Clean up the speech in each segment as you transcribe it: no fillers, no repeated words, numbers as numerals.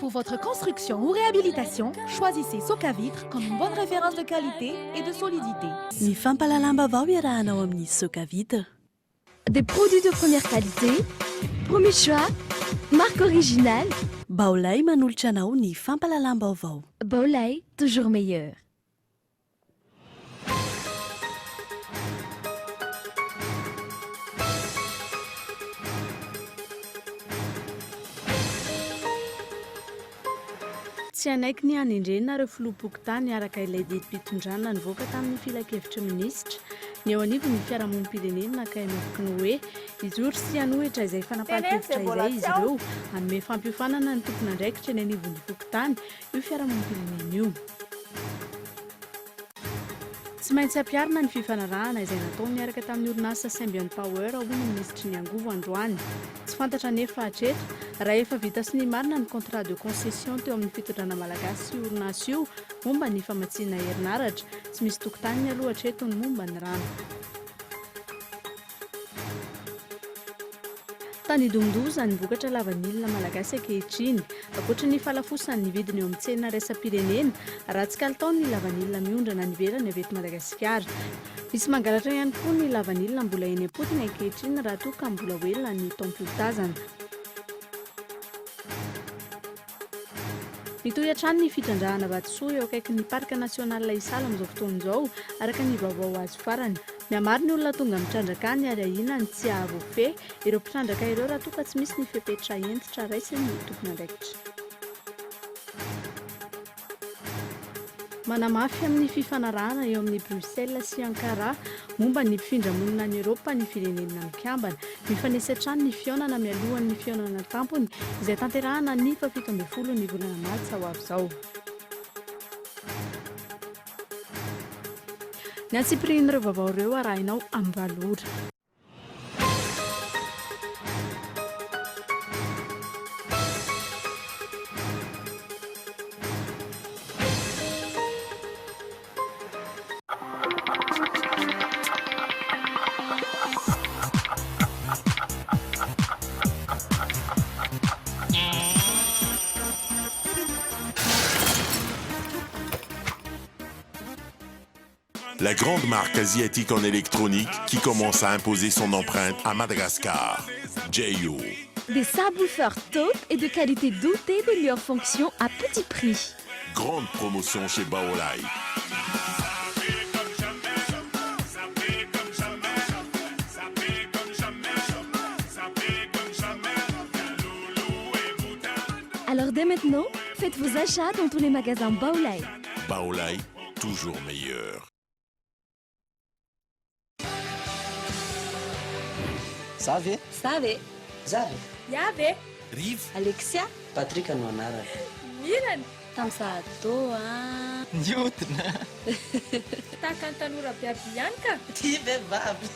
Pour votre construction ou réhabilitation, choisissez Soka Vitre comme une bonne référence de qualité et de solidité. Ny fampalalam-baovao iarahanao amin'ny Soka Vitre. Des produits de première qualité, premier choix, marque originale. Baolay manolotra anao ny fampalalam-baovao. Baolay, toujours meilleur. Tsy anaiky ny any indrenareo filoha-pokotany araka ilay didim-pitondrana nivoaka tamin'ny filakevitra minisitra ny eo anivony ny fiarahamonim-pirenena naka mivoky ny hoe izory sy hanohitra izay fanapahan-kevitra izay izy ireo hanome fampiofanana ny tompona andraikitra ny anivon'ny fokotany io fiarahamonim-pirenena io. Tsy maintsy ampiarina ny fifanarahana izay natao niaraka tamin'ny orinasa Symbion Power hoy ny ministry ny Angovo androany. Tsy fantatra nefa hatreto raha efa vita sy ny marina ny contrat de concession teo amin'ny fitondrana malagasy io orinasa io momba ny famatsiana herinaratra. Tsy misy tokotany aloha hatreto ny momba ny rano. Tany Dondoza ny vokatra lavanilina malagasy ankehitriny. Ankoatra ny falafosany ny vidiny eo amin'ny tsena raisam-pirenena, raha tsy kalitao ny lavanilina miondrana ny ivelany avy eto Madagasikara. Misy mangalatra ihany koa ny lavanilina mbola eny am-potony ankehitriny raha toa ka mbola velona ny taom-piotazana. Mitohy hatrany ny fitondrahana vatosoa eo akaikin'ny parka nasional Isala amin'izao fotoan'izao araka ny vaovao azo farany. Mihamaro ny olona tonga mitrandraka any ary ahina ny tsy ahavofe ireo mpitrandraka ireo raha toa ka tsy misy ny fepetra entitra raisin'ny tompona andraikitra. Manamafy amin'ny fifanarahana eo amin'ny Bruxelles sy Ankara momba ny mpifindra-monina any Europa ny firenena mikambana. Mifanesy hatrany ny fionana mialohan'ny fionana tampony izay tanterahana ny 17 ny volana Martsa ho avy izao. Ny antsipirian'ireo vaovao ireo arahinao amin'ny valora. La grande marque asiatique en électronique qui commence à imposer son empreinte à Madagascar. Jayo. Des subwoofers top et de qualité dotée de meilleures fonctions à petit prix. Grande promotion chez Baolay. Alors dès maintenant, faites vos achats dans tous les magasins Baolay. Baolay, toujours meilleur. Savy Savy Zavy Yavy Rivo Alexia Patrika no anarana Mirana Tamin'izaho tao niodina tahaka ny tanora biaby ihany ka ty vehivavy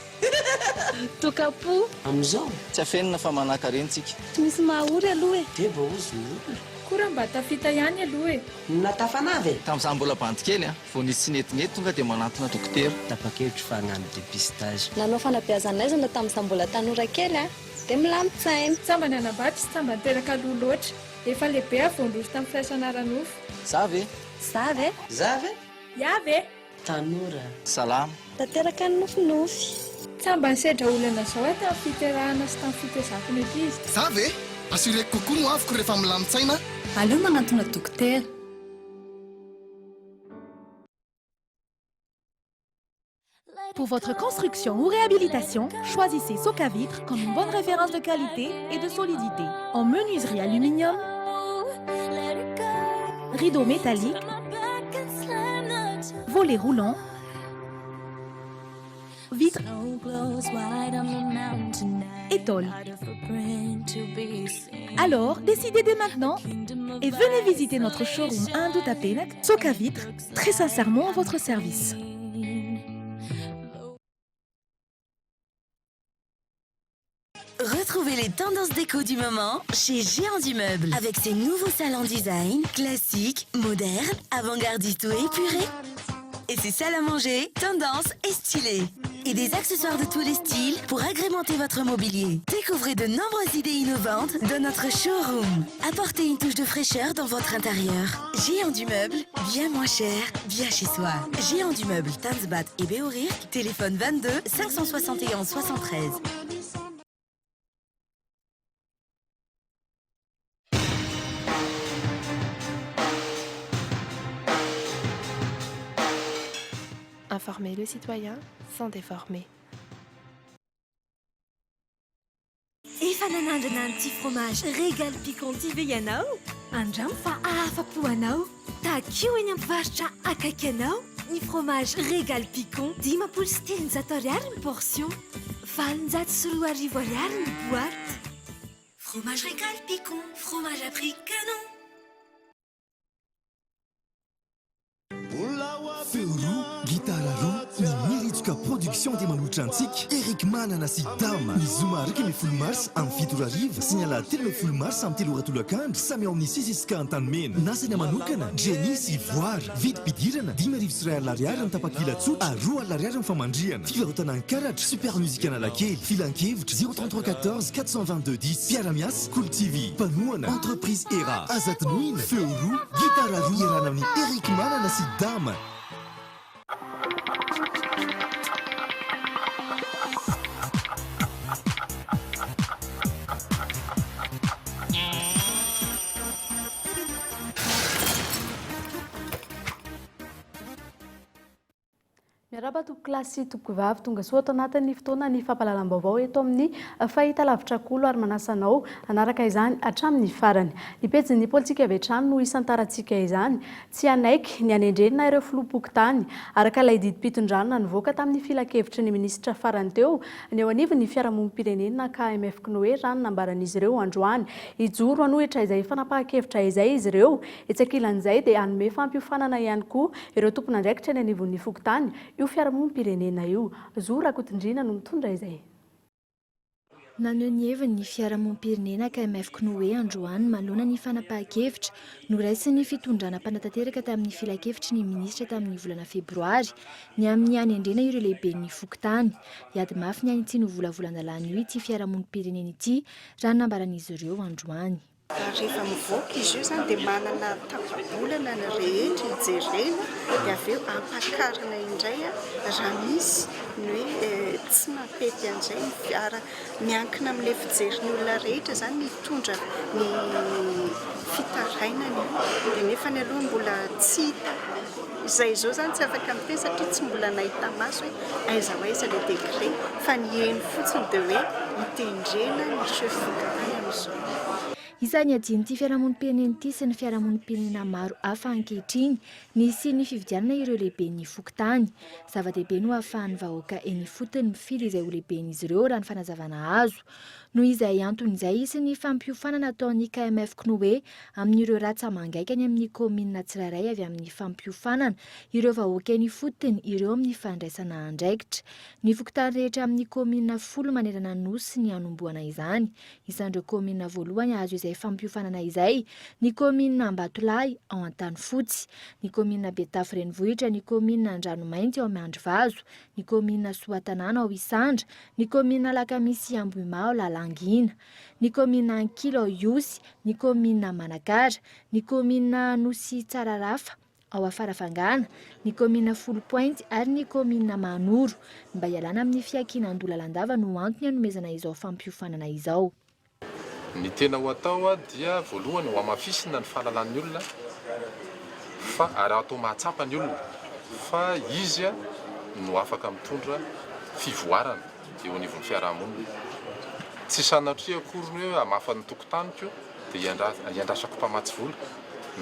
tokapo amin'izao tsy afenina fa manankarentsika tsy misy mahaory aloha e de mba ozy ny olona kora mba tafita ihany aloha e natafanavy e tamin'izaho mbola bantikely vao nisy tsy netinety tonga dia manatona dokotera tapa-kevitry fa hagnano dépistage nanao fanabeazanaizana tamin'izaho mbola tanora kely dia milamitsaina samba ny anambady sy samba niteraka aloha loatra efa lehibe avondrozy tamin'ny firaisan'aranofo zavy Savy Zavy Yavy tanora salama tanteraka ny nofinofy samba nisedra olana zao tamin'ny fiterahana sy tamin'ny fitezakony eky izy Zavy assureko kokoa no avoko rehefa milamitsaina aleo manantona dokotera. Pour votre construction ou réhabilitation, choisissez Soka Vitre comme une bonne référence de qualité et de solidité. En menuiserie aluminium, rideaux métalliques, volets roulants, vitres et tôles. Alors, décidez dès maintenant et venez visiter notre showroom 1 d'Outapenac, Soka Vitre, très sincèrement à votre service. Retrouvez les tendances déco du moment chez Géant du Meuble avec ses nouveaux salons design, classiques, modernes, avant-gardistes ou épurés. Et ses salles à manger, tendance et stylées. et des accessoires de tous les styles pour agrémenter votre mobilier. Découvrez de nombreuses idées innovantes dans notre showroom. Apportez une touche de fraîcheur dans votre intérieur. Géant du meuble, bien moins cher, bien chez soi. Géant du meuble, Tanzbat et Béorirk, téléphone 22 571 73. Informer le citoyen sans déformer. Efa nanandrana ny fromage régal piquant tive ianao andramo fa ahafa-po anao takio eny ampivarotra akaiky anao ny fromage régal piquant 7,7 ariary ny portion 9,4 ariary ny boîte. Fromage régal piquant, fromage à prix canon. Feoro, gitara roa, ny militsika production dia manohitra antsika Eric Manana sy Dama. Ny zoma araka ny folo mars amin'ny 7 ariva sy ny alahady 3 mars amin'ny 3 ratolakandro samy ao amin'ny 6 isaka an-tanimena. Nasany manokana Jenny sy Voary. Vidim-pidirana 5,000 ariary amin'ny tapakila tsotra ary 2 ariary amin'ny famandriana. Fivarotana an-karatra Super Musique Analakely. Filan-kevitra 033 14 422 10. Piaramias Cool TV. Panoana Entreprise Era. Azatinoina Feoro, gitara roa iarana amin'ny Eric Manana sy Dama. Miaraba tompo klasy tompo vavy tonga soa ato anatin'ny fotoana ny fampahalalam-baovao eto amin'ny fahita lavitra kolo ary manasanao anaraka izany hatramin'ny farany. Ny pejin'ny politika avy hatrany no isantarantsika izany. Tsy anaiky ny anendrenina ireo filoha-pokotany araka ilay didim-pitondrana nivoaka tamin'ny filakevitry ny minisitra farany teo ny eo anivon'ny fiarahamonim-pirenena KMF Knoe rano nambaran'izy ireo androany hijoro hanohitra izay fanapahan-kevitra izay izy ireo etsak'ilan'izay dia hanome fampiofanana ihany koa ireo tompon'andraikitra ny anivon'ny fokotany io fiarahamonim-pirenena io. Zora Kotindrina no mitondra izay. Naneho ny heviny ny fiarahamonim-pirenena KMF Knoe androany manoloana ny fanapahan-kevitra noraisiny ny fitondrana mpanantanteraka tamin'ny filakevitry ny minisitra tamin'ny volana febroary ny amin'ny anendrena ireo lehiben'ny fokotany. Iady mafy ny any ity no volavolana io ity fiarahamonim-pirenena ity raha nambaran'izy ireo androany. Rehefa mivoaka izy io zany dia manana tapabolana ny rehetra hijerena dia avy eo ampakarina indray raha misy ny hoe tsy mampety an'izay ny fiara miankina amin'ilay fijerin'ny olona rehetra zany mitondra ny fitarainany dia nefa ny aloha mbola tsy hita. Izay izao zany tsy afaka miteny satria tsy mbola nahita maso hoe aiza ho aiza ilay degré fa ny heno fotsiny dia hoe hitendrena ny chef fokotany amin'izao. Isan'ny adian'ity fiarahamonim-pirenena ity sy ny fiarahamonim-pirenena maro hafa ankehitriny nisy ny fividianana ireo lehiben'ny fokotany. Zava-dehibe no ahafahan'ny vahoaka eny fotony mifidy izay ho lehiben'izy ireo raha ny fanazavana azo. Noho izay anton'izay sy ny fampiofanana ataon'ny KMF Knoe amin'ireo ratsa mangaikany amin'ny komina tsirairay avy amin'ny fampiofanana ireo vahoaka eny fotony ireo amin'ny fandraisana andraikitra. Ny fokotany rehetra amin'ny komina 10 manerana ny nosy ny anomboana izany. Isan'ireo komina voalohany azo izay fampiofanana izay ny komina Ambatolahy ao Antanifotsy, ny komina Betafy Renivohitra, ny komina Andranomainty ao Mandrivazo, ny komina Soatanana ao Isandra, ny komina Lakamisy Ambohima ao Lalangina, ny komina Ankilo ao Iosy, ny komina Manakara, ny komina Nosy Tsararafa ao Afarafangana, ny komina Folopointy ary ny komina Manoro. Mba hialana amin'ny fiakinan-dola Landava no antony hanomezana izao fampiofanana izao. Ny tena ho atao dia voalohany ho amafisina ny fahalalàn'ny olona fa ary atao mahatsapa ny olona fa izy no afaka mitondra fivoarana eo anivon'ny fiarahamonina. Tsy sanatria akory hoe amafan'ny tokotaniko dia iandrasako mpamatsy vola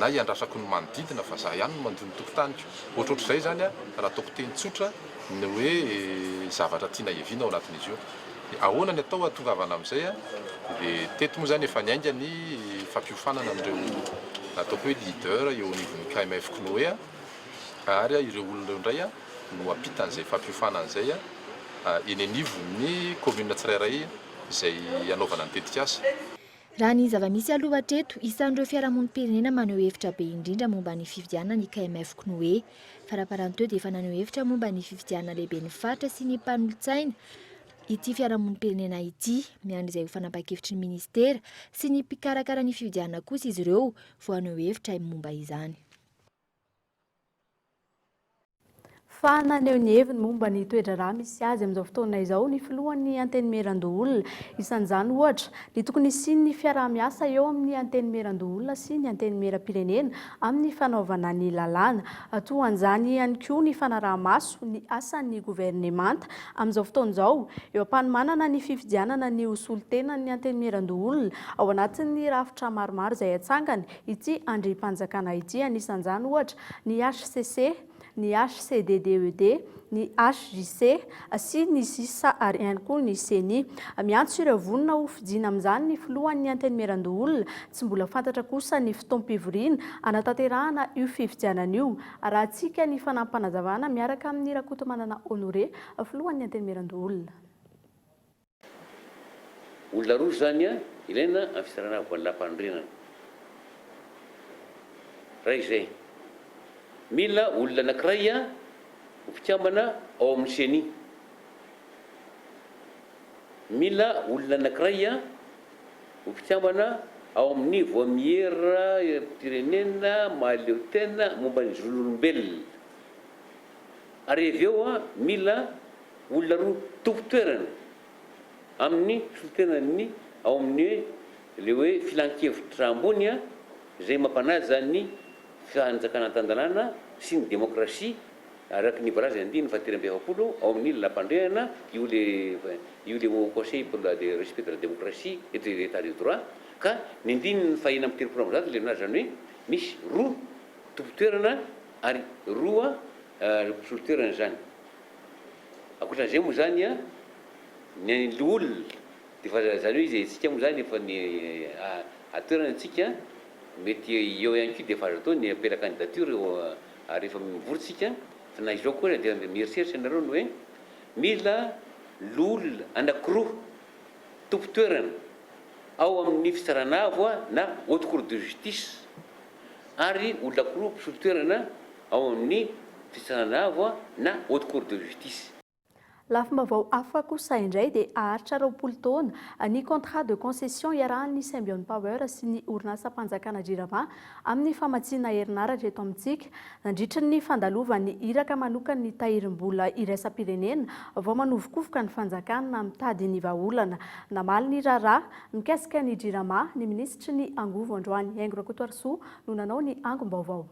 na iandrasako ny manodidina fa za ihany no mandono tokotaniko. Ohatrohatr'izay zany raha ataoko teny tsotra ny hoe zavatra tiana heviana ao anatin'izy io. Ahoana ny atao atongavana amin'izay dia teto moa zany efa niainga ny fampiofanana amin'ireo ataoko hoe leader eo anivon'ny KMF Knoe ary ireo olona indray no ampita an'izay fampiofanana izay eny anivon'ny komina tsirairay izay anaovana ny tetikasa. Raha ny zava-misy aloha hatreto, isan'ireo fiarahamonim-pirenena maneho hevitra be indrindra momba ny fifidianana ny KMF Knoe. Faraparany teo dia efa naneho hevitra momba ny fifidianana lehibe ny faritra sy ny mpanolotsaina ity fiarahamonim-pirenena ity, miandry izay ho fanapa-kevitry ny ministera sy ny mpikarakara ny fifidianana kosa izy ireo vao haneho hevitra momba izany. Fa naneho ny heviny momba ny toe-draharaha misy azy amin'izao fotoana izao ny filohan'ny anteny Merandoholona. Isan'izany ohatra ny tokony hisian'ny fiaraha-miasa eo amin'ny anteny Merandoholona sy ny anteny Meram-pirenena amin'ny fanaovana ny lalàna. Toa an'izany ihany koa ny fanaraha-maso ny asan'ny governemanta amin'izao fotoana izao eo am-panomanana ny fifidianana ny hosolo-tena ny anteny Merandoholona ao anatin'ny rafitra maromaro izay atsangany ity andrim-panjakana ity. Anisan'izany ohatra ny HCC, ny HCDDED, ny HJC sy ny SISA ary ihany koa ny CENI. Miantso ireo vonina ho fidiana amin'izany ny filohan'ny anteny Merandoholona. Tsy mbola fantatra kosa ny fotoam-pivoriana anatanterahana io fifidianana io. Rahantsika ny fanampanazavana miaraka amin'ny Rakotomanana Honoré filohan'ny anteny Merandoholona. Olona roa zany ilaina amin'ny fisarana voalam-pandrenana. Raha izay mila olona anankiray ho mpikambana ao amin'ny CENI. Mila olona anankiray ho mpikambana ao amin'ny voamiera pirenena mahaleotena momba ny zon'olombelona. Ary avy eo mila olona roa tompo-toerana amin'ny solitenan'ny ao amin'ny le hoe filan-kevitra ambony izay mampanaja ny fanjakana an-tandalana sy ny démocratie araky ny baraza andiny fahateram-pefapolo ao amin'ny lalam-pandrehana io le conseil pour le respect de la démocratie et de l'état de droit. Ka ny andininy fahina amin'ny telopolo amby zato le minazy zany hoe misy roa tompo-toerana ary roa solitoerana zany. Ankoatran'izay moa zany ny olona dia fa zany hoe izy tsika moa zany efa ny atoerana tsika mety eo ihany koa dia efa azo atao ny appel à candidature rehefa mivory-tsika. Fa na izao koa dia mieritreritra ianareo ny hoe mila l'olona anankiroa tompo-toerana ao amin'ny fisaranavo na haute cour de justice ary olona anankiroa mpisolo-toerana ao amin'ny fisaranavo na haute cour de justice. Lafim-baovao hafa kosa indray dia aharitra 20 taona ny contrat de concession iarahan'ny Symbion Power sy ny orinasa mpanjakana JIRAMA amin'ny famatsiana herinaratra eto amintsika. Nandritra ny fandalovan'ny iraka manokana ny tahirim-bola iraisam-pirenena vao manovokofoka ny fanjakana mitady ny vahaolana. Namaly ny raharaha mikasika ny JIRAMA ny ministry ny Angovo androany. Haingo Rakotoarisoa no nanao ny angom-baovao.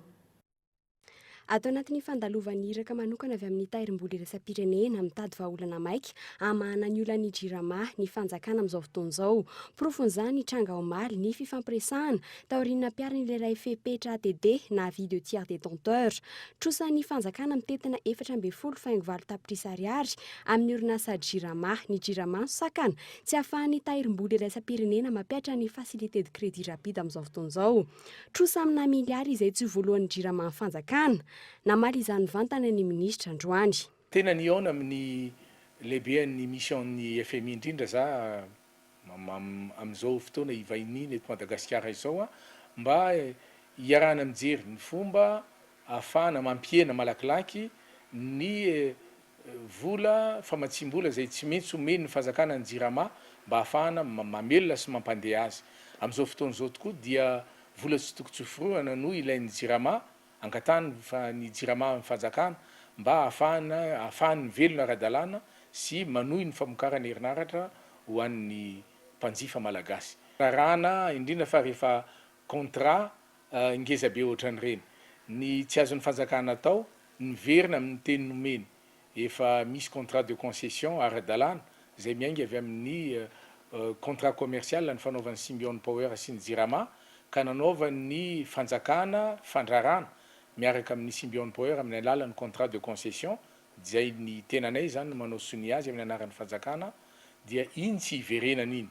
Atao anatin'ny fandalovan'ny iraka manokana avy amin'ny tahirim-bola iraisam-pirenena mitady vahaolana maika hamahana ny olan'ny JIRAMA ny fanjakana amin'izao fotoana izao. Profon'izany tranga omaly ny fifampiresahana taoriana mpiarana iray fepetra ATD na avis de tiers détenteur. Trosan'ny fanjakana mitetina 4.0 faingo valo tapitrisa ariary amin'ny orinasa JIRAMA. Ny JIRAMA sakana tsy ahafahan'ny tahirim-bola iraisam-pirenena mampiatra ny facilité de crédit rapide amin'izao fotoana izao. Trosa amina miliary izay tsy voalohan'ny JIRAMA ny fanjakana. Namaly izany vantana ny ministra androany. Tena niona amin'ny lehibean'ny mission'ny FMI indrindra za amin'izao fotoana ivahiny eto Madagasikara izao mba iarahana mijery ny fomba ahafahana mampiena malakilaky ny vola famatsim-bola izay tsy maintsy omeny ny fanjakana ny JIRAMA mba ahafahana mamelona sy mampandeha azy. Amin'izao fotoana izao tokoa dia vola tsy tokony tsoforoana no ilain'ny JIRAMA angatany ny JIRAMA ny fanjakana mba ahafahany velona ara-dalàna sy manohy ny famokarana herinaratra ho an'ny mpanjifa malagasy. Rahana indrindra fa rehefa contrat ngeza be ohatran'ireny ny tsy azon'ny fanjakana atao niverina amin'ny teny nomeny efa misy contrat de concession ara-dalàna izay miainga avy amin'ny contrat commercial ny fanaovan'ny Symbion Power sy ny JIRAMA ka nanaovan'ny fanjakana fandrarana miaraka amin'ny Symbion Power amin'ny alalan'ny contrat de concession izay ny tenanay zany manao sony azy amin'ny anaran'ny fanjakana dia iny tsy iverenana iny.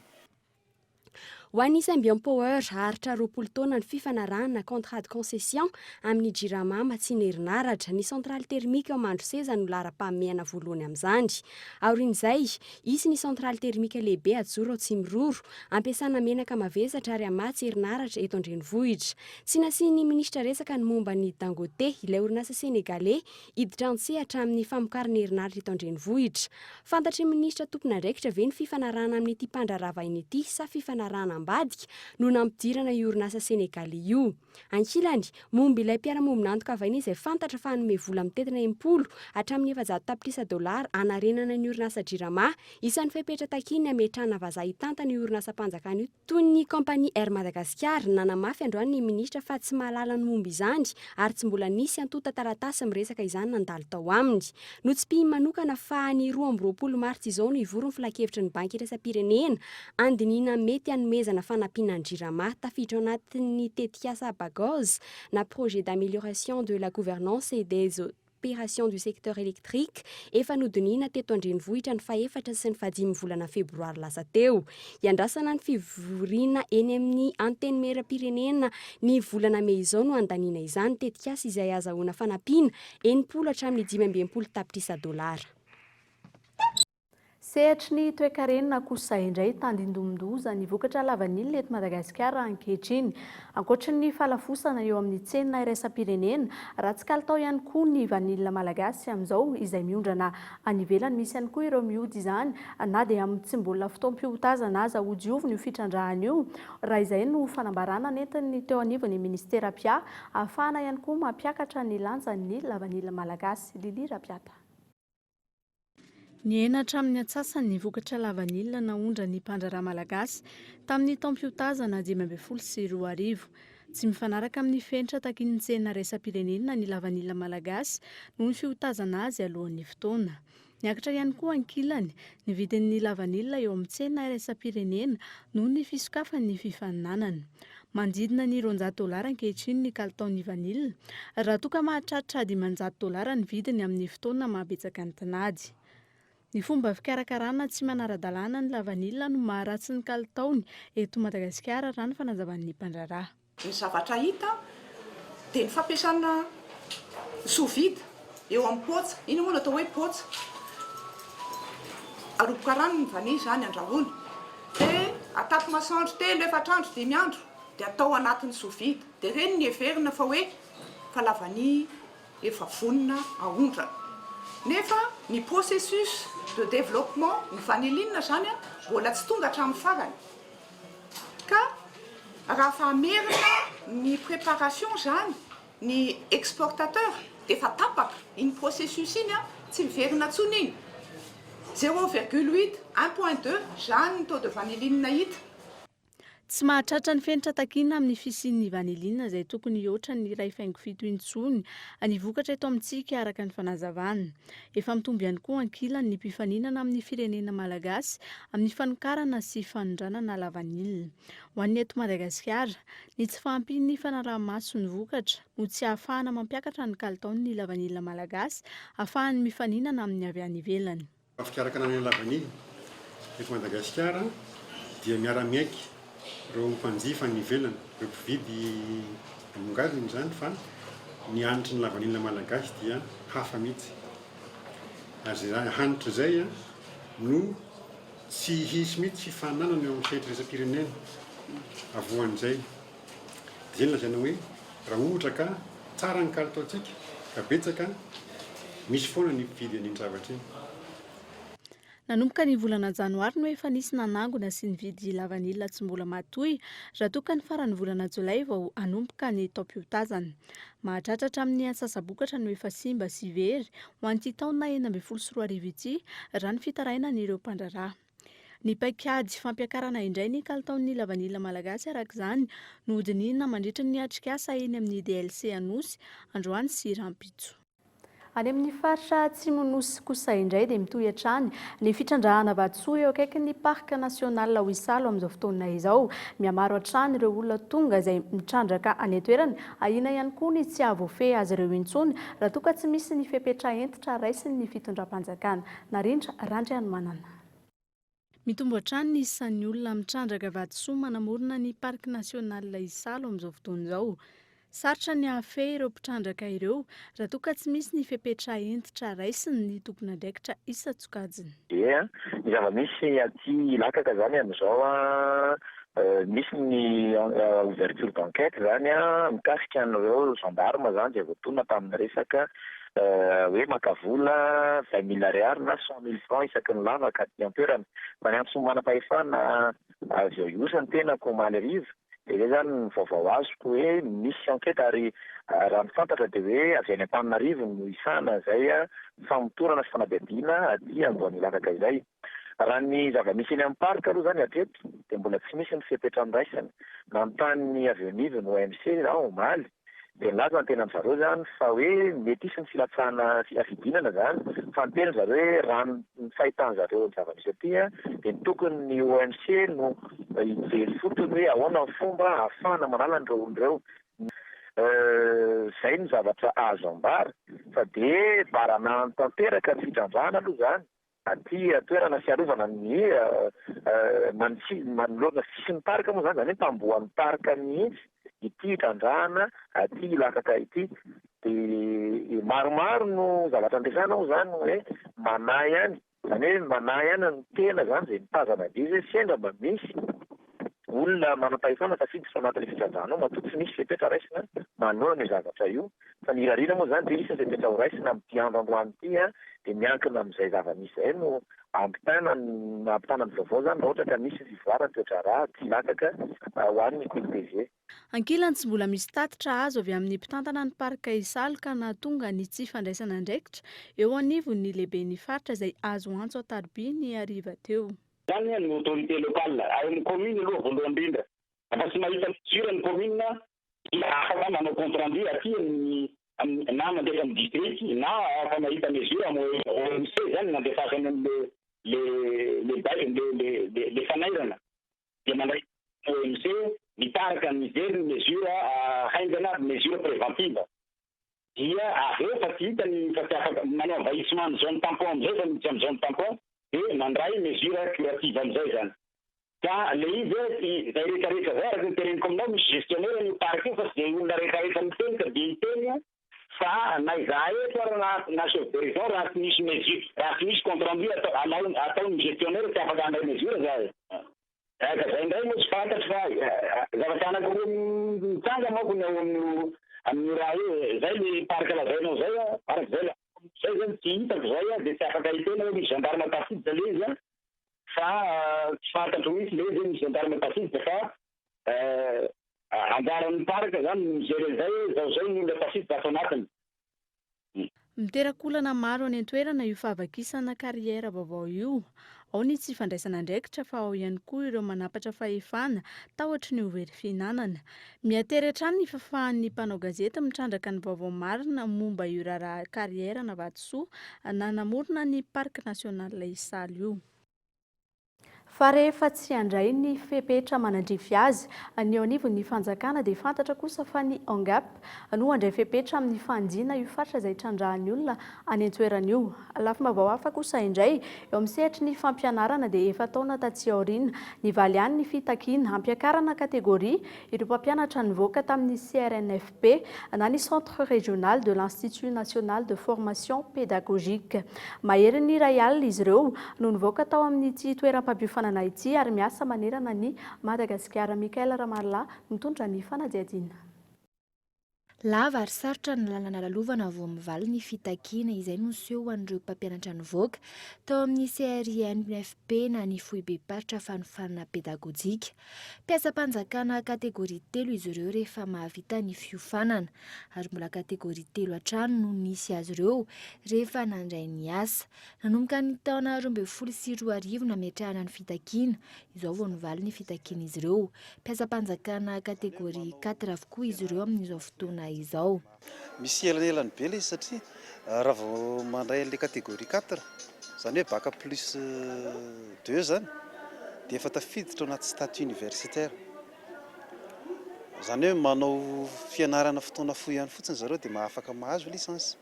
ho an'ny Symbion Power haritra 20 taona ny fifanarahana contrat de concession amin'ny Jirama Matsinaerinaratra. Ny centrale thermique ao Mandro Seza no lara-pahamehana voalohany amin'izany. Aorian'izay, isy ny centrale thermique lehibe Ajoro ao Tsimororo, ampiasana menaka mavesatra ary Matsinaerinaratra eto Andrenivohitra. Tsy nasian'ny ministra resaka ny momba ny Dangote, ilay orinasa Senegalais, hiditra antsehatra amin'ny famokarana herinaratra eto Andrenivohitra. Fantatry ny ministra tompon'andraikitra ve ny fifanarahana amin'ity mpandraravahiny ity sa fifanarahana ambadika no nampidirana io orinasa Senegalais io. Ankilany, momba ilay mpiara-mombona antoka-vainy izay fantatra fa hanome vola mitetina 80 hatramin'ny $700 anarenana ny orinasa Jirama, isan'ny fepetra takiny ametrahana vazaha hitantana io orinasa mpanjakana io. Toy ny kompania Air Madagascar, nanamafy androany ny ministra fa tsy mahalala ny momba izany ary tsy mbola nisy antota taratasy miresaka izany nandalo tao aminy. Notsim-pihiny manokana fa ny 20 Martsa izao no ivory ny filakevitry ny banky iraisam-pirenena andinina mety hanomezana fanampiana ny Jirama tafiditra ao anatin'ny tetikasa Bagoz na projet d'amélioration de la gouvernance et des opérations du secteur électrique efa nodinina teto Andrenivohitra ny faefatra sy ny fahadimy volana febroary lasa teo. Iandrasana ny fivoriana eny amin'ny anteny meram-pirenena ny volana Mey izao no andaniana izany tetikasa izay azahoana fanampiana 80 hatramin'ny $500. Sehatry ny toe-karenina kosa indray tandindomindoza ny vokatra lavanilina eto Madagasikara ankehitriny. Ankoatra ny falafosana eo amin'ny tsena iraisam-pirenena, raha tsy kalitao ihany koa ny vanilina malagasy amin'izao izay miondrana any ivelany. Misy ihany koa ireo miody izany na dia amin'ny tsy mbola fotoam-piotazana aza ho diovina io fitrandrahana io. Raha izay no fanambarana nentiny teo anivon'ny ministera Pia ahafahana ihany koa mampiakatra ny lanjan'ny lavanilina malagasy. Lili Rapiata. Ny enatra amin'ny atsasany ny vokatra lavanilina naondra ny mpandraraha malagasy tamin'ny taom-piotazana 2012. Tsy mifanaraka amin'ny fenitra takin'ny tsena iraisam-pirenena ny lavanilina malagasy noho ny fiotazana azy alohan'ny fotoana. Niakatra ihany koa ankilany ny vidin'ny lavanilina eo amin'ny tsena iraisam-pirenena noho ny fisokafan'ny fifaninanana. Mandidina ny $200 ankehitriny ny kalitaon'ny vanilina, raha toa ka mahatratra $500 ny vidiny amin'ny fotoana mahabetsaka ny tinady. Ny fomba fikarakarana tsy manara-dalàna ny lavanilina no maharatsy ny kalitaony eto Madagasikara raha ny fanazavan'ny mpandraraha. Ny zavatra hita dia ny fampiasana sous vide eo amin'ny poatsa. Iny moa natao hoe poatsa. Aroboka rano ny vanio izany andrahoana. Dia atapy masoandro 3, 4 andro, 5 andro dia atao anatin'ny sous vide. Dia ireny ny heverina fa hoe fa lavany efa vonona ahondrana. Nefa ny processus de développement ny vanilina zany mbola tsy tonga hatramin'ny farany. Ka raha fa amerina ny préparation zany ny exportateur dia efa tapaka iny processus iny tsy miverina intsony iny. 0,8, 1,2 zany ny taux de vanilline hita. Tsy mahatratra ny fenitra takina amin'ny fisian'ny vanilina izay tokony oatra ny 2,7 intsony ny vokatra eto amintsika araka ny fanazavana. Efa mitombo ihany koa ankilany ny mpifaninana amin'ny firenena malagasy amin'ny fanokarana sy fanondranana lavanilina. Ho an'ny eto Madagasikara, ny tsy fahampian'ny fanaraha-maso ny vokatra no tsy ahafahana mampiakatra ny kalitaon'ny lavanilina malagasy ahafahany mifaninana amin'ny avy any ivelany. Fikarakarana ny lavanilina eto Madagasikara dia miara-miaiky ireo mpanjifa ny ivelany, ireo mpividy amongaziny izany fa ny hanitry ny lavanilina malagasy dia hafa mihitsy. Azy hanitra izay no tsy hisy mihitsy fifaninanana eo amin'ny sehatra iraisam-pirenena avoan'izay. Dia izay lazaina hoe raha ohatra ka tsara ny kalitaontsika ka betsaka misy foana ny mpividy an'iny zavatra iny. Nanomboka ny volana janoary no efa nisy nanangona sy nividy lavanilina tsy mbola matoy raha toa ka ny faran'ny volana jolay vao hanomboka ny taom-piotazana. Mahatratra amin'ny antsasabokatra no efa simba sy very ho an'ity taona 2024 ity raha ny fitarainan'ireo mpandraraha. Ny paikady fampiakarana indray ny kalitaon'ny lavanilina malagasy araka izany no hodinina mandritra ny atrikasa eny amin'ny DLC Anosy, Androany sy Rampitso. Any amin'ny faritra Tsimonosy kosa indray dia mitohy hatrany ny fitrandrahana vatosoa eo akaikin'ny parka nasional Oisalo amin'izao fotoana izao. Mihamaro hatrany ireo olona tonga izay mitrandraka any an-toerana, ahina ihany koa ny tsy ahavoafehy azy ireo intsony raha toa ka tsy misy ny fepetra entitra raisiny ny fitondram-panjakana. Narindra Randry Anomanana. mitombo hatrany ny isan'ny olona mitrandraka vatosoa manamorona ny parka nasional Isalo amin'izao fotoana izao. Sarotra ny ahafehy ireo mpitrandraka ireo raha toa ka tsy misy ny fepetra entitra raisiny ny tompon'andraikitra Isa-Tsokajiny. Ny zava-misy aty Lakaka zany amin'izao misy ny ouverture d'enquête zany mikasika an'ireo gendarme zany dia voatona tamin'ny resaka hoe makavola 20 000 ariary na 100 000 francs isaky ny lavaka aty an-toerana. Fa ny antony manam-pahefana avy eo io ny tena Komaly Riva. Dia zany ny vaovao azoko hoe misy enquête ary raha ny fantatra dia hoe avy any Antananarivo no isana izay famotorana sy fanadihadiana aty Andohany Lakaka izay. Raha ny zava-misy eny amin'ny parka aloha zany hatreto dia mbola tsy misy ny fepetra miraisana. Nanontany avy eo anivony no OMC na Omaly dia nilaza ny tena amin'izareo zany fa hoe mety hisy ny filatsahana fiafidinana zany fa ny tena zareo hoe raha ny fahitan'zareo ny zava-misy aty dia tokony ny OMC no hijery fotony hoe ahoana ny fomba ahafahana manala an'ireo olon'ireo. Zay ny zavatra azo ambara fa dia barana tanteraka ny fitrandrahana aloha zany aty toerana fiarovana ny manolorana sisin'ny parka moa zany hoe tambohan'ny parka mihitsy ity trandrahana aty Lakaka ity. Dia maromaro no zavatra andesana moa zany hoe manahy ihany, zany hoe manahy ihany ny tena zany izay mitazana izy sendra mba misy olona manam-pahefana tafiditra anatin'ny fitrandrahana ao matoa tsy misy fepetra raisina manao ny zavatra io. Fa ny rarina moa zany dia misy fepetra ho raisina amin'ity androandroany ity dia miankina amin'izay zava-misy izay no ampitana ny vaovao zany ohatra ka misy fivoarana toetra raha aty Lakaka ho an'ny PDG. Ankilany tsy mbola misy tatitra azo avy amin'ny mpitantana ny parka Isalo ka nahatonga ny tsy fandraisana andraikitra eo anivon'ny lehiben'ny faritra izay azo antso an-Tariby ny hariva teo. Zany ny autorité locale ao amin'ny commune aloha voalohany indrindra. Fa tsy mahita mesure ny commune dia afaka manao compte rendu aty na mandefa amin'ny district na afaka mahita mesure amin'ny OMC zany nandefasany le fanairana. Dia mandray OMC mitarika ny mijery ny mesure haingana mesure préventive. Dia aveo fa tsy hita ny fa tsy afaka manao envahissement ny zone tampon amin'izay fa miditsy amin'ny zone tampon dia mandray mesure curative amin'izay zany. Ka le izy zay rehetrarehetra zay araka ny tereniko aminao misy gestionnaire ny parc io fa tsy dia olona rehetrarehetra miteny ka dia hiteny fa na izahay eto ary na chef de région raha tsy misy mesure raha tsy misy compte rendu ataony gestionnaire tsy afaka handray mesure zay. Ka zay indray moa tsy fantatry fa zavatra anankiroa mitsanga manko ny ao amin'ny raha io zay le parc lazainao zay araka zay zay zany tsy hitako zay dia tsy afaka hitena hoe misy gendarme tafiditra le izy fa tsy fantatro misy le izy misy gendarme tafiditra fa anjaran'ny parka zany mijery zay zao ny olona tafiditra ato anatiny. Miterak-olana maro any an-toerana io favakisana kariera vaovao io. Ao ny tsy fandraisana andraikitra fa ao ihany koa ireo manapatra fahefana tahotra ny ho verifinanana. Miatery hatrany ny fahafahan'ny mpanao gazety mitrandraka ny vaovao marina momba io raharaha kariera na vatosoa na namorona ny parka nasional Isalo io. Fa rehefa tsy handray ny fepetra manandrify azy ny eo anivon'ny fanjakana dia fantatra kosa fa ny ONGAP no handray fepetra amin'ny fanjina io faritra izay trandrahan'ny olona any an-toerana io. Lafim-baovao hafa kosa indray eo amin'ny sehatry ny fampianarana dia efa taona taty aoriana nivaly ihany ny fitakiana hampiakarana kategoria ireo mpampianatra nivoaka tamin'ny CRNFP na ny Centre Régional de l'Institut National de Formation Pédagogique. Mahery ny iray alina izy ireo no nivoaka tao amin'ity toeram-pampihofanana ity ary miasa manerana ny Madagasikara. Mikaela Ramarla mitondra ny fanadihadiana. Lava ary sarotra ny lalana lalovana vao mivaly ny fitakiana izay noseho an'ireo mpampianatra nivoaka tao amin'ny CRNFP na ny foibe paritra fanofanana pedagojika. Mpiasa-panjakana kategoria 3 izy ireo rehefa mahavita ny fiofanana ary mbola kategoria 3 hatrany no nisy azy ireo rehefa nandray ny asa. Nanomboka ny taona 2014 nametrahana ny fitakiana izao vao nivaly ny fitakiana izy ireo. Mpiasa-panjakana kategoria 4 avokoa izy ireo amin'izao fotoana izao. Misy elanelany be ilay izy satria raha vao mandray an'ilay kategoria 4 zany hoe bac plus 2 zany dia efa tafiditra anaty statut universitaire. Zany hoe manao fianarana fotoana fohy ihany fotsiny zareo dia mahafaka mahazo licence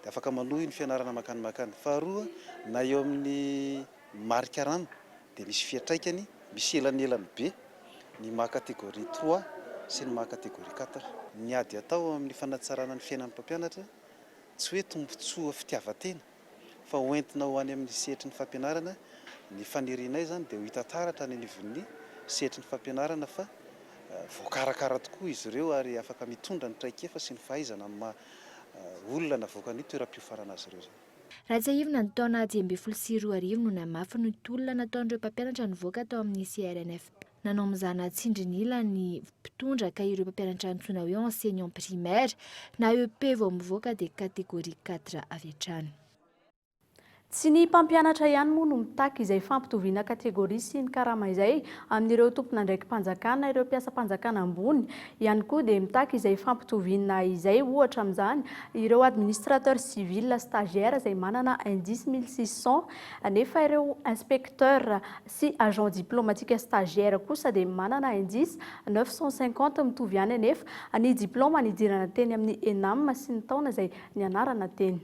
dia afaka manohy ny fianarana makany. Faharoa na eo amin'ny marika rano dia misy fiatraikany, misy elanelany be ny maha kategoria 3 sy ny maha kategoria 4. Ny ady atao amin'ny fanatsarana ny fiainan'ny mpampianatra tsy hoe tombontsoa fitiavan-tena fa hoentina ho any amin'ny sehatry ny fampianarana. Ny fanirianay zany dia ho hita taratra any anivon'ny sehatry ny fampianarana fa voakarakara tokoa izy ireo ary afaka mitondra ny traikefa sy ny fahaizana amin'ny olona navoaka ny toeram-piofarana azy ireo zany. Ratsahivona ny taona 2024 no namafy ny tolona nataon'ireo mpampianatra nivoaka tao amin'ny CRNFP. Nanao mizana tsindrinila ny mpitondra ka ireo mpampianatra antsoina hoe enseignant primaire na EP vao mivoaka dia kategoria 4 avy hatrany. Tsy ny mpampianatra ihany moa no mitaky izay fampitoviana kategoria sy ny karama izay amin'ireo tompona ndraiky mpanjakana, ireo mpiasa-mpanjakana ambony ihany koa dia mitaky izay fampitoviana izay, ohatra amin'izany ireo administrateur civil stagiaire izay manana 10600 nefa ireo inspecteur sy agent diplomatique stagiaire kosa dia manana 10950 mitovy ihany anefa ny diplôma nidirana teny amin'ny ENAM sy ny taona izay nianarana teny.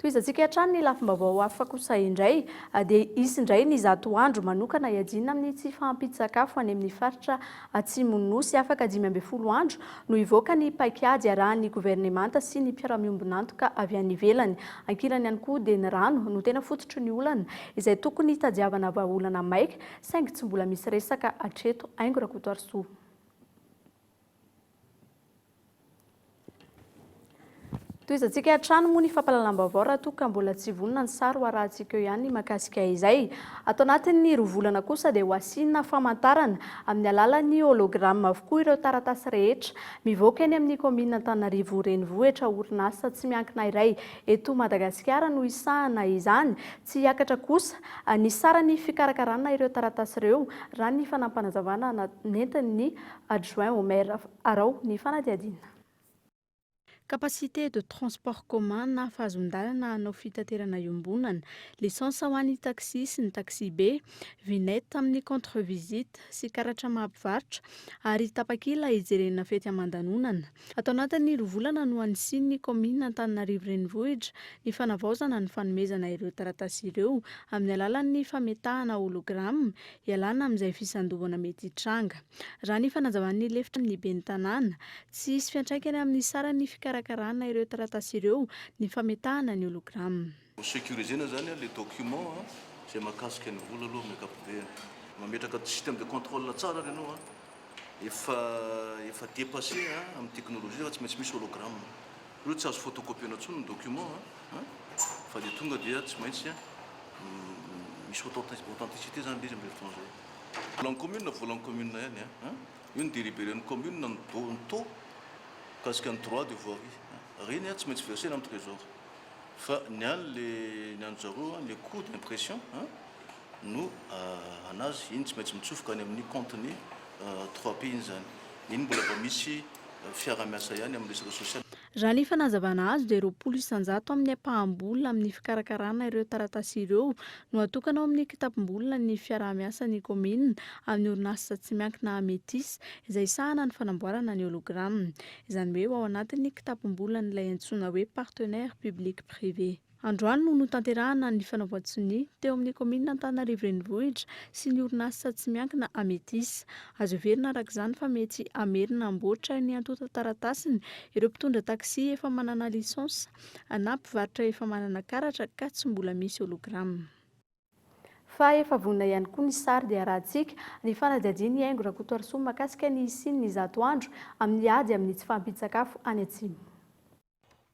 Toizantsika hatrany ny lafim-baovao hafa kosa indray dia isindray ny zato andro manokana iadina amin'ny tsy fahampitsakafo any amin'ny faritra Atsimon'ny Nosy afaka 12 andro no ivoaka ny paikady arahan'ny gouvernemanta sy ny mpiara-miombonantoka avy any ivelany. Ankilany ihany koa dia ny rano no tena fototry ny olana izay tokony tadiavana vahaolana maika saingy tsy mbola misy resaka hatreto. Aingo Rakotoarisoa. Toizantsika hatrany moa ny fampalalam-baovao raha toa ka mbola tsy vonona ny sary ho arahantsika eo ihany mahakasika izay. Atao anatin'ny 2 volana kosa dia ho asiana famantarana amin'ny alalan'ny hologramme avokoa ireo taratasy rehetra mivoaka eny amin'ny commune Antananarivo renivohitra orinasa tsy miankina iray eto Madagasikara no isahana izany. Tsy hiakatra kosa ny saran'ny fikarakarana ireo taratasy ireo raha ny fanampanazavana nentin'ny adjoint au maire Arao ny fanadihadiana. Capacité de transport commun na fahazon-dalana hanao fitaterana iombonana, licence ho an'ny taxi sy ny taxi be, vinette amin'ny contre-visite sy karatra mahampivarotra ary tapakila hijerena fety aman-danonana. Atao anatin'ny 2 volana no anisian'ny commune Antananarivo renivohitra ny fanavaozana ny fanomezana ireo taratasy ireo amin'ny alalan'ny fametahana hologramme ialana amin'izay fisandohana mety hitranga. Raha ny fanazavan'ny lefitra ny ben'ny tanàna, tsy hisy fiantraikany amin'ny saran'ny fikarakarana ireo taratasy ireo ny fametahana ny hologramme. Sécurisena zany les documents zay mahakasika ny vola aloha amin'ny ankapobeny. Mametraka système de contrôle tsara ianao efa dépassé amin'ny teknôlôjia fa tsy maintsy misy hologramme. Io tsy azo photocopie intsony ny document fa dia tonga dia tsy maintsy misy authenticité zany izy amin'ny fotoana zay. Volan'ny commune ihany io ny délibérén'ny commune ny taux kasika ny droit de voirie. Reny tsy maintsy versena amin'ny trésor. Fa ny anjareo les coûts d'impression no anazy iny tsy maintsy mitsofoka any amin'ny compte-ny 3P iny zany. Iny mbola fa misy fiara-miasa ihany amin'ny resaka social. Raha ny fanazavana azy dia 20 isan-jato amin'ny ampahambolina amin'ny fikarakarana ireo taratasy ireo no atokana amin'ny kitapom-bolina ny fiaraha-miasa ny commune amin'ny orinasa tsy miankina Ametis izay sahana ny fanamboarana ny hologramme. Izany hoe ao anatin'ny kitapom-bolina ilay antsoina hoe partenaire public privé. Androany no notanterahana ny fanaovam-tsiny teo amin'ny commune Antananarivo renivohitra sy ny orinasa tsy miankina Ametis. Azo heverina araka izany fa mety amerina amboatra ny antota taratasiny ireo mpitondra taxi efa manana licence na mpivarotra efa manana karatra ka tsy mbola misy hologramme. Fa efa vonona ihany koa ny sary dia arahantsika ny fanadihadiany Aingo Rakotoarisoa mahakasika ny isin'ny 100 andro amin'ny ady amin'ny tsy fahampitsakafo any Atsimo.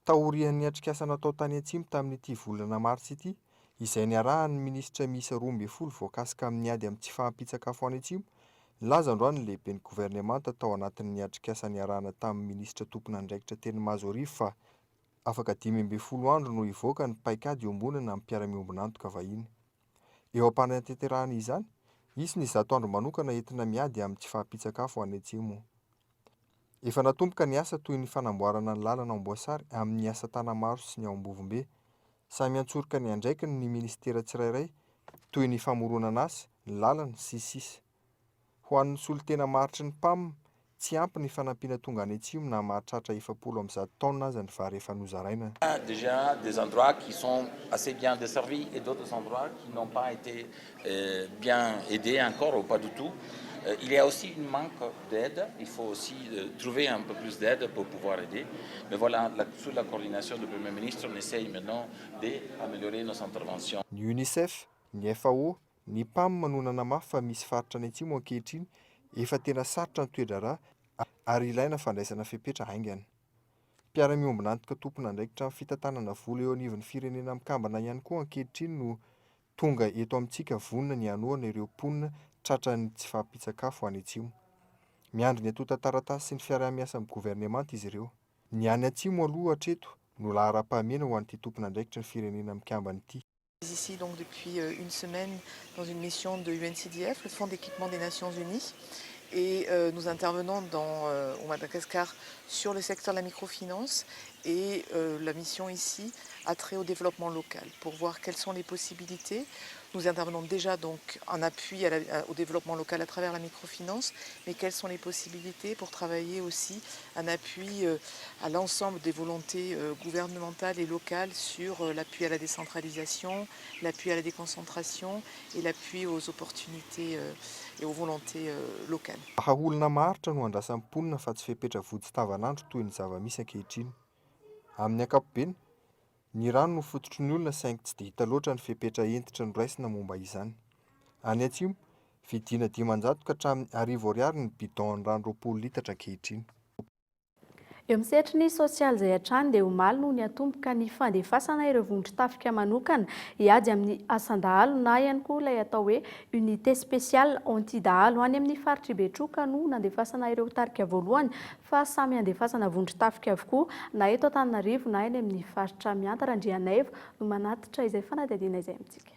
Taorian'ny atrikasa natao tany Atsimo tamin'ity volana marsy ity, izay niarahan'ny minisitra miisa 12 voakasika amin'ny ady amin'ny tsy fahampitsakafo any Atsimo, nilaza androany ny lehiben'ny gouvernemanta tao anatin'ny atrikasa niarahana tamin'ny minisitra tompona andraikitra teny Mazorivo fa afaka 12 andro no ivoaka ny paikady iombonana amin'ny mpiara-miombonantoka vahiny. Eo am-panatanterahana izany, isy ny 100 andro manokana entina miady amin'ny tsy fahampitsakafo any Atsimo. Efa natomboka ny asa toy ny fanamboarana ny lalana Amboasary amin'ny asa tana maro sy ny ao Ambovombe. Samy antsoroka ny andraikiny ny ministera tsirairay toy ny famoronana asa, ny lalana sy sisa. Ho an'ny solotena maritry ny PAM, tsy ampy ny fanampiana tonga any atsimo na mahatratra 700 taona aza ny vary efa nozaraina. Déjà des endroits qui sont assez bien desservis et d'autres endroits qui n'ont pas été bien aidés encore ou pas du tout. Il y a aussi un manque d'aide. Il faut aussi trouver un peu plus d'aide pour pouvoir aider. Mais voilà, sous la coordination du Premier ministre, on essaye maintenant d'améliorer nos interventions. Ny UNICEF, ny FAO, ny PAM manonana mafy fa misy faritra any atsimo ankehitriny efa tena sarotra ny toedra rà ary ilaina fandraisana fepetra haingana. Mpiara-miombina antoka tompona andraikitra amin'ny fitantanana vola eo anivon'ny firenena mikambana ihany koa ankehitriny no tonga eto amintsika vonona ny hanoana ireo mponina tratrany tsy fahampitsakafo any atsimo. Miandry ny atota taratasy sy ny fiarah-miasa amin'ny gouvernemanta izy ireo. Ny any atsimo aloha hatreto no lahara-pahamena ho an'ity tompona andraikitra ny firenena mikambana ity. Ici donc depuis une semaine dans une mission de UNCDF, le Fonds d'équipement des Nations Unies, et nous intervenons au Madagascar sur le secteur de la microfinance et la mission ici a trait au développement local pour voir quelles sont les possibilités. Nous intervenons déjà donc en appui au développement local à travers la microfinance, mais quelles sont les possibilités pour travailler aussi en appui à l'ensemble des volontés gouvernementales et locales sur l'appui à la décentralisation, l'appui à la déconcentration et l'appui aux opportunités et aux volontés locales. Olona maharitra no andrasan'ny mponina fa tsy fepetra vody-tavanandro toy ny zava-misy ankehitriny. Amin'ny ankapobeny, ny rano no fototry ny olona saingy tsy dia hita loatra ny fepetra entitra noraisina momba izany. Any atsimo, vidiana 500 ka hatramin'ny 1000 ariary ny bidon rano 20 litatra ankehitriny. Eo amin'ny sehatry ny sosialy izay hatrany dia omaly no ny atomboka ny fandefasana ireo vondron-tafika manokana hiady amin'ny asan-dahalo na ihany koa ilay atao hoe unité spéciale anti-dahalo any amin'ny faritra Betroka no nandefasana ireo tarika voalohany fa samy andefasana vondron-tafika avokoa na eto Antananarivo na eny amin'ny faritra Miantarandrianaivo no manatitra izay fanadihadiana izay amintsika.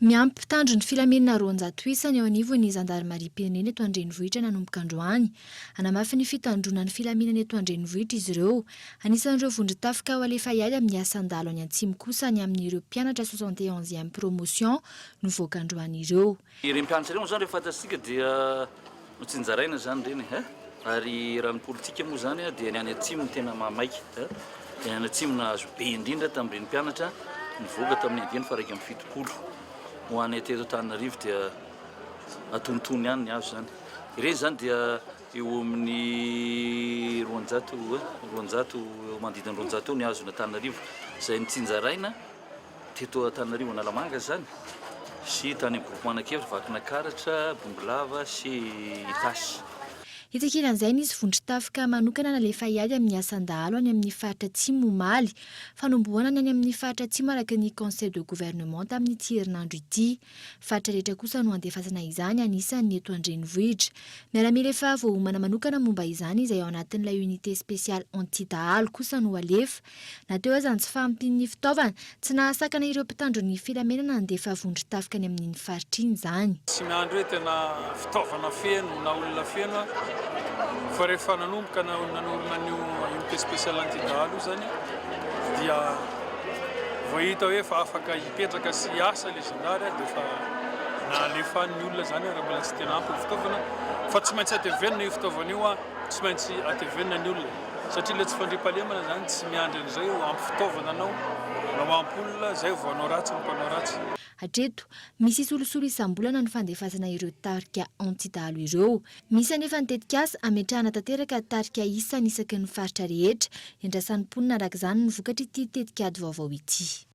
Miampy mpitandro ny filaminana 200 isany eo anivon'ny zandarmarim-pirenena eto Andrenivohitra nanomboka androany. Hanamafy ny fitandrona ny filaminana eto Andrenivohitra izy ireo. Anisan'ireo vondron-tafika ho alefa hiady amin'ny asan-dalo any Antsimo kosa ny amin'ireo mpianatra 71e promotion no voaka androany ireo. Ireny mpianatra ireo moa zany rehefa fantatsika dia notsinjaraina zany reny ary raha ny politika moa zany dia ny any Atsimo tena mamaika. Ny any Atsimo nahazo be indrindra tamin'ireny mpianatra nivoaka tamin'ny adiny fa 170. Ho any teto Antananarivo dia atonotony ihany ny azo zany. Ireny zany dia eo amin'ny 200 manodidina 200 ny azo ny Antananarivo izay nitsinjaraina teto Antananarivo Analamanga zany sy tany amin'ny groupement anankiefatra Vakinankaratra, Bombolava sy Itasy. Itakilan'izay nisy vondron-tafika manokana nalefa hiady amin'ny asan-dahalo any amin'ny faritra Atsimo omaly. Fanombohana any amin'ny faritra Atsimo araka ny conseil de gouvernement tamin'ity herinandro ity. Faritra rehetra kosa no andefasana izany anisan'ny eto Andrenivohitra. Miaramila efa voahomana manokana momba izany izay ao anatin'ilay unité spéciale anti-dahalo kosa no alefa. Nateo aza tsy fahampian'ny fitaovana tsy nahasakana ireo mpitandro ny filamenana handefa vondron-tafika any amin'ny faritra iny zany. Tsy miandro hoe tena fitaovana feno na olona feno fa rehefa nanomboka nanorina ny unité spéciale anti-dahalo zany dia voahita hoe fa afaka hipetraka sy hiasa ilay zandary dia fa nalefan'ny olona zany raha mbola tsy tena ampy ny fitaovana fa tsy maintsy atevenina io fitaovana io tsy maintsy atevenina ny olona satria ilay tsy fandriam-pahalemana zany tsy miandry an'izay ampy fitaovana anao na ampy olona zay vao anao ratsy ny mpanao ratsy. Hatreto, misy solosolo isam-bolana ny fandefasana ireo tarika anti-dahalo ireo. Misy anefa ny tetikasa ametrahana tanteraka tarika isa isaky ny faritra rehetra. Endrasan'ny mponina arak'izany ny vokatra ity tetikady vaovao ity.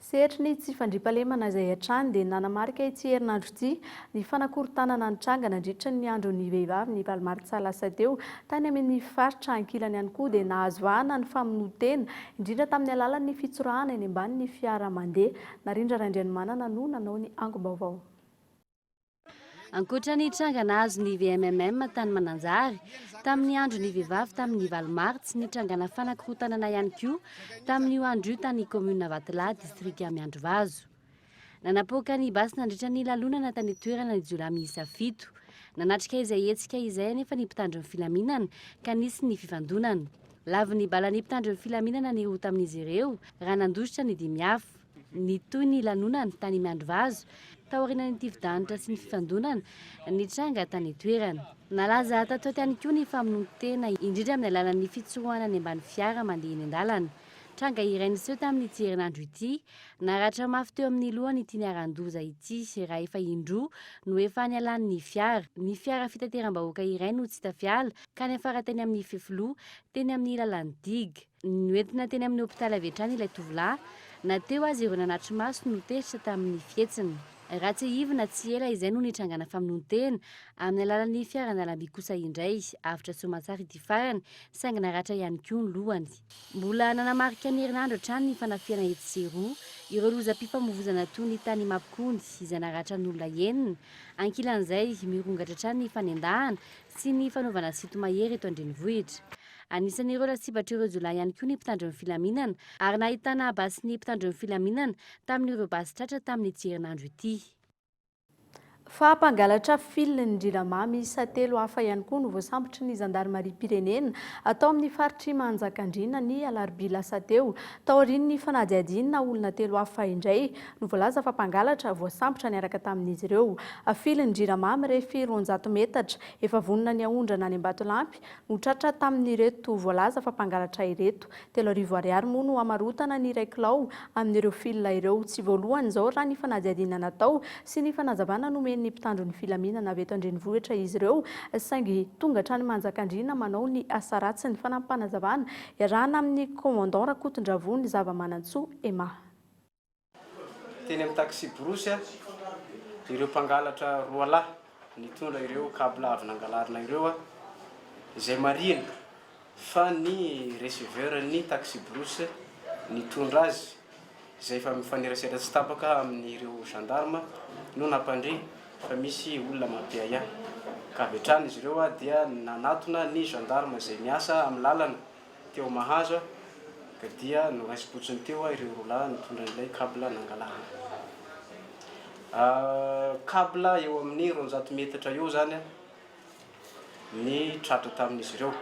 Sehatry ny tsy fandriam-pahalemana izay hatrany dia nanamarika ity herinandro ity ny fanakorontanana nitranga nandritra ny andron'ny vehivavy ny Valomaritsa lasa teo tany amin'ny faritra ankilany ihany koa dia nahazo vahana ny famonotena indrindra tamin'ny alalan'ny fitsorahana eny ambanin'ny fiara mandeha. Narindra Randrianimanana no nanao ny ango-baovao. Ankoatra ny tranga nahazo ny VMMM tany Mananjary tamin'ny andro ny vehivavy tamin'ny Valomaritsy ny trangana fanakorontanana ihany koa tamin'ny andro io tany commune Vatolahy district Miandrovazo. Nanapoaka ny basy nandritra ny lalonana tany toerana ny Jolay miisa 7. Nanatrika izay hetsika izay anefa ny mpitandro ny filaminana ka nisy ny fivandonana. Lavy ny bala ny mpitandro ny filaminana ny ho tamin'izy ireo raha nandositra ny dimy hafa. Ny toy ny lanonana tany Miandrovazo taorianan'ity fidanitra sy ny fifandonana ny tranga tany toerana. Nalaza tato tany koa ny famonoan-tena indrindra amin'ny alalan'ny fitsoahana any ambany fiara mandeha eny an-dalana. Tranga iray niseho tamin'ity herinandro ity, naratra mafy teo amin'ny lohany ity niaran-doza ity raha efa indroa no efa nialan'ny fiara. Ny fiara fitateram-bahoaka iray no tsy hita fiala ka niafara teny amin'ny fefoloha teny amin'ny lalan'ny Digue. Noentina teny amin'ny hôpitaly avy hatrany ilay tovolahy, nateo azy ireo nanatry maso no teritra tamin'ny fietsiny. Raha tsy ivona tsy ela izay no nitrangana famonoan-tena amin'ny alalan'ny fiarandalamby kosa indray. Avitra Soamatsara ity farany saingy naratra ihany koa ny lohany. Mbola nanamarika ny herinandro hatrany ny fanafiana etsy sy eroa ireo lozam-pifamoivoizana toy ny tany Mapikony izay naratra ny olona enina. Ankilan'izay mirongatra hatrany ny fanendahana sy ny fanaovana sito mahery eto an-drenivohitra. Anisan'ireo lasibatr' ireo jolahy ihany koa ny mpitandro ny filaminana ary nahitana basy ny mpitandro ny filaminana tamin'ireo basy tratra tamin'ny herinandro ity. Fa mpangalatra filina ny Jirama miisa 3 hafa ihany koa no voasambotry ny zandarmaria pirenena atao amin'ny faritry Manjakandriana ny alarobia lasa teo. Taorian'ny fanadihadiana olona 3 hafa indray no voalaza fa mpangalatra voasambotra niaraka tamin'izy ireo. Filiny Jirama mirefy 200 metatra efa vonona ny ahondrana any Ambatolampy no tratra tamin'ireto voalaza fa mpangalatra ireto. 3,000 ariary moa no amarotana ny iray kilao amin'ireo filina ireo. Tsy voalohany izao raha ny fanadihadiana natao sy ny fanazavana no ny mpitandro ny filaminana avy eto an-drenivohitra izy ireo saingy tonga hatrany Manjakandriana manao ny asa ratsy ny fanampanazavana iarahana amin'ny commandant Rakotondravony Zavamanantsoa Ema. Teny amin'ny taxi Borosy ireo mpangalatra roa lahy nitondra ireo kabla avy nangalarina ireo izay marina fa ny receveur ny taxi Borosy nitondra azy izay fa mifanerasera tsy tapaka amin'ireo gendarme no nampandry fa misy olona mampia ihany ka avy hatrany izy ireo dia nanatona ny gendarme izay miasa amin'ny lalana teo mahazo ka dia noraisipotsiny teo ireo roalahy nitondra an'ilay kabla nangalarina. Kabla eo amin'ny 200 metatra eo zany ny tratra tamin'izy ireo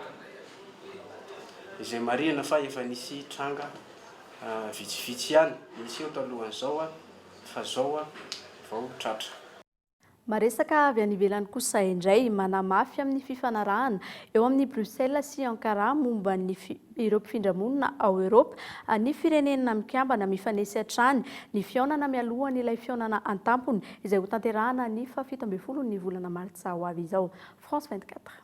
izay marina fa efa nisy tranga vitsivitsy ihany nisy eo talohan'izao fa zao vao tratra. Maresaka avy any ivelany kosa indray manamafy amin'ny fifanarahana eo amin'ny Bruxelles sy Ankara momba ny ireo mpifindra-monina ao Eropa ny firenena mikambana mifanesy hatrany ny fionana mialohan' ilay fionana an-tampony izay ho tanterahana ny 17 ny volana Martsa ho avy izao. France 24.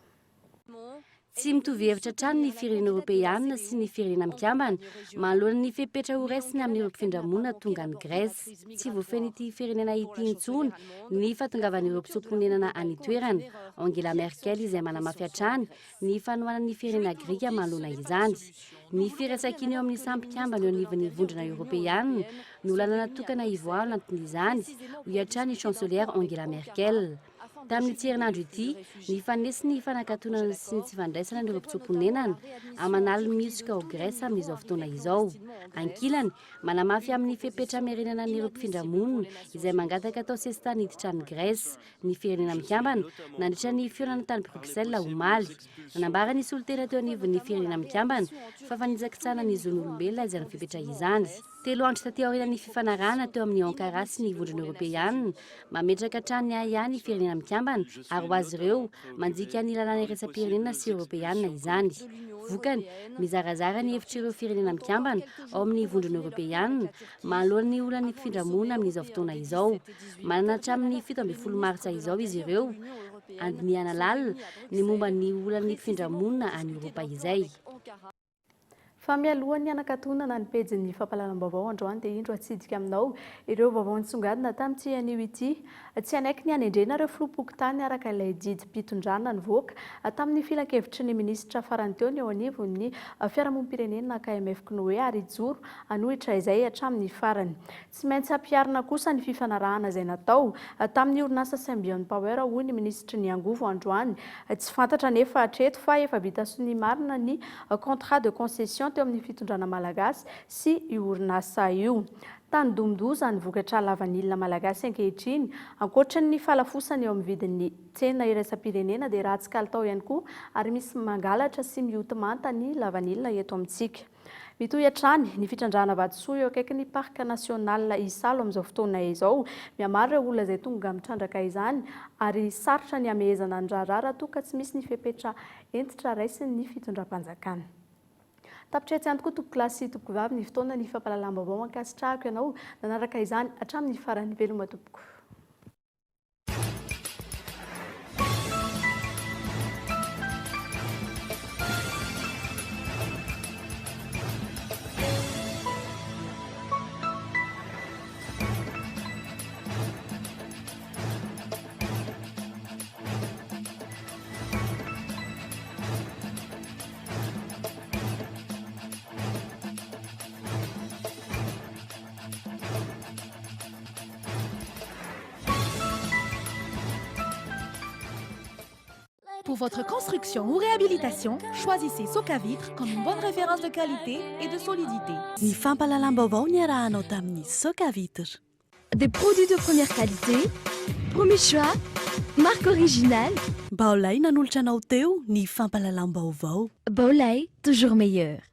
Tsy mitovy hevitra hatrany ny firenena Europeanina sy ny firenena mikambana manoloana ny fepetra ho raisiny amin'ireo mpifindra-monina tonga any Grèce. Tsy voafeny ity firenena ity intsony ny fahatongavan'ireo mpisoko-ponenana any toerana. Angela Merkel izay manamafy hatrany ny fanohanan'ny firenena Grika manoloana izany. Ny firaisankina eo amin'ny sampikambana eo anivon'ny vondrona Europeanina no lana natokana ivoalo anton'izany ho hiatrany chancelière Angela Merkel. Tamin'ny herinandro ity, ny fanesy ny fanakatonana sy ny tsy fandraisana n'ireo mpitso-ponenana aman'alina mihisika ao Grèce amin'izao fotoana izao. Ankilany, manamafy amin'ny fepetra merenana n'ireo mpifindra-monina izay mangataka atao sesitany hiditra any Grèce. Ny firenena mikambana nandritra ny fionana tany Bruxelles omaly. Nanambara ny solitena teo anivon'ny firenena mikambana fa fanitsakitsana ny zon'olombelona izay ny fepetra izany. 3 andro taty aorian'ny fifanarahana teo amin'ny Ankara sy ny vondrona Europeanina mametraka hatrany ihany ny firenena mikambana ary ho azy ireo manjika ny lalàna iraisam-pirenena sy Europeanina izany. Vokany mizarazara ny hevitr'ireo firenena mikambana ao amin'ny vondrona Europeanina manoloana ny olana ny mpifindra-monina amin'izao fotoana izao. Manana hatramin'ny 17 Martsa izao izy ireo andiniana lalina ny momba ny olana ny mpifindra-monina any Europa izay. Fa mialohan'ny anakatonana ny pejin'ny fampahalalam-baovao androany dia indro atsidika aminao ireo vaovao nisongadina tamin'ity anio ity. Tsy anaiky ny anendrena ireo filompokotany araka ilay didim-pitondrana nivoaka tamin'ny filan-kevitry ny minisitra farany teo ny eo anivon'ny fiarahamonim-pirenena KMF Knoe ary ijoro anohitra izay hatramin'ny farany. Tsy maintsy hampiarina kosa ny fifanarahana izay natao tamin'ny orinasa Symbion Power hoy ny ministry ny Angovo androany. Tsy fantatra nefa hatreto fa efa vita sy ny marina ny contrat de concession teo amin'ny fitondrana malagasy sy io orinasa io. Tanidomdoza ny vokatra lavanilina malagasy ankehitriny, ankoatran'ny falafosany eo amin'ny vidin'ny tsena iraisam-pirenena dia raha tsy kalitao ihany koa ary misy mangalatra sy mioty manta ny lavanilina eto amintsika. Mitohy hatrany ny fitrandrahana vatosoa eo akaikin'ny parka nasional Isalo amin'izao fotoana izao. Mihamaro ireo olona izay tonga mitrandraka izany ary sarotra ny hamehezana ny raharaha toa ka tsy misy ny fepetra entitra raisin'ny fitondram-panjakana. Tapitra tsy antokoa tompoko lasy sy tompoko vavy ny fotoana ny fampahalalam-baovao ankasitrahako ianao nanaraka izany hatramin'ny faran'ny veloma tompoko. Pour votre construction ou réhabilitation, choisissez Socavitre comme une bonne référence de qualité et de solidité. Ny fampahalalam-baovao ny arahanao tamin'ny Socavitre. Des produits de première qualité, premier choix, marque originale. Baolay nanolotra anao teo ny fampahalalam-baovao. Baolay, toujours meilleur.